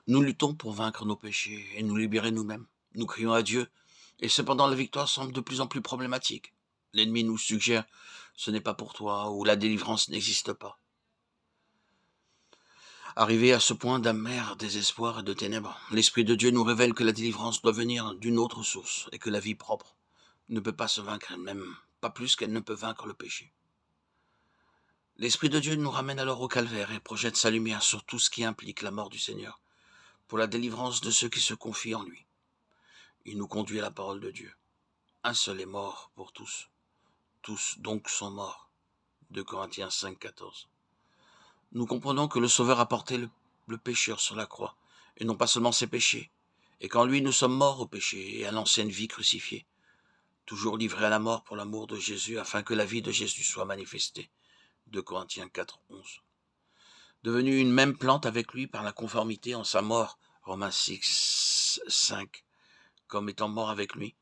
Nous luttons pour vaincre nos péchés et nous libérer nous-mêmes. Nous crions à Dieu, et cependant la victoire semble de plus en plus problématique. L'ennemi nous suggère ce n'est pas pour toi ou la délivrance n'existe pas. Arrivé à ce point d'amer désespoir et de ténèbres, l'Esprit de Dieu nous révèle que la délivrance doit venir d'une autre source et que la vie propre ne peut pas se vaincre elle-même, pas plus qu'elle ne peut vaincre le péché. L'Esprit de Dieu nous ramène alors au calvaire et projette sa lumière sur tout ce qui implique la mort du Seigneur, pour la délivrance de ceux qui se confient en lui. Il nous conduit à la parole de Dieu. Un seul est mort pour tous. Tous donc sont morts. 2 Corinthiens 5, 14. Nous comprenons que le Sauveur a porté le pécheur sur la croix, et non pas seulement ses péchés, et qu'en lui nous sommes morts au péché et à l'ancienne vie crucifiée, toujours livrés à la mort pour l'amour de Jésus, afin que la vie de Jésus soit manifestée. 2 Corinthiens 4, 11. Devenu une même plante avec lui par la conformité en sa mort, Romains 6, 5, comme étant mort avec lui,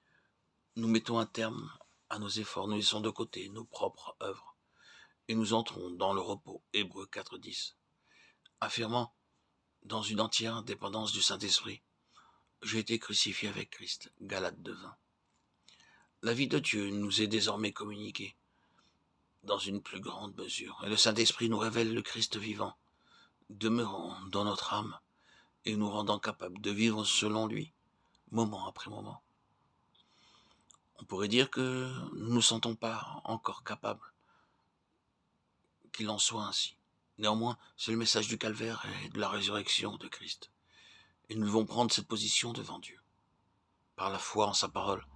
nous mettons un terme à nos efforts, nous laissons de côté nos propres œuvres, et nous entrons dans le repos, Hébreux 4, 10, affirmant dans une entière dépendance du Saint-Esprit. J'ai été crucifié avec Christ, Galates 2, 20. La vie de Dieu nous est désormais communiquée dans une plus grande mesure, et le Saint-Esprit nous révèle le Christ vivant, demeurant dans notre âme, et nous rendant capables de vivre selon lui, moment après moment. On pourrait dire que nous ne nous sentons pas encore capables qu'il en soit ainsi. Néanmoins, c'est le message du calvaire et de la résurrection de Christ. Et nous devons prendre cette position devant Dieu, par la foi en sa parole,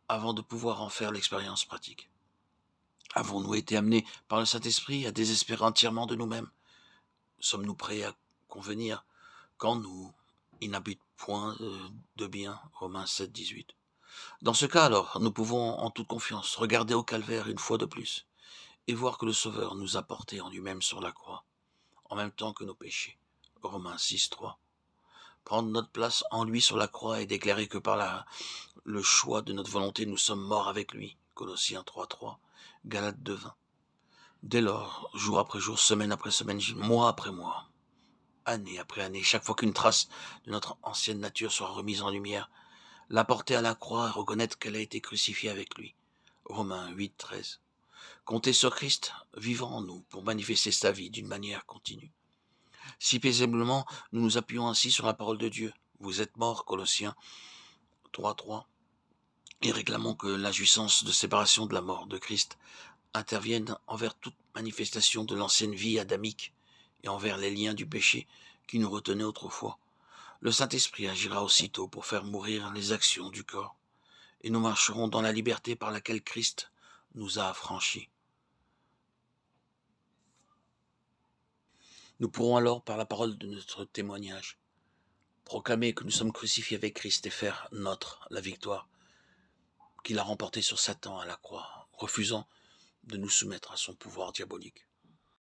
avant de pouvoir en faire l'expérience pratique. Avons-nous été amenés par le Saint-Esprit à désespérer entièrement de nous-mêmes? Sommes-nous prêts à convenir qu'en nous, il n'habite point de bien, Romains 7, 18. Dans ce cas alors, nous pouvons en toute confiance regarder au calvaire une fois de plus et voir que le Sauveur nous a portés en lui-même sur la croix, en même temps que nos péchés, Romains 6, 3. Prendre notre place en lui sur la croix et déclarer que par le choix de notre volonté nous sommes morts avec lui, Colossiens 3, 3, Galates 2, 20. Dès lors, jour après jour, semaine après semaine, mois après mois, année après année, chaque fois qu'une trace de notre ancienne nature sera remise en lumière, la porter à la croix et reconnaître qu'elle a été crucifiée avec lui. Romains 8, 13. Compter sur Christ vivant en nous pour manifester sa vie d'une manière continue. Si paisiblement nous nous appuyons ainsi sur la parole de Dieu, vous êtes morts, Colossiens 3, 3, et réclamons que la jouissance de séparation de la mort de Christ intervienne envers toute manifestation de l'ancienne vie adamique et envers les liens du péché qui nous retenaient autrefois. Le Saint-Esprit agira aussitôt pour faire mourir les actions du corps, et nous marcherons dans la liberté par laquelle Christ nous a affranchis. Nous pourrons alors, par la parole de notre témoignage, proclamer que nous sommes crucifiés avec Christ et faire notre la victoire qu'il a remportée sur Satan à la croix, refusant de nous soumettre à son pouvoir diabolique.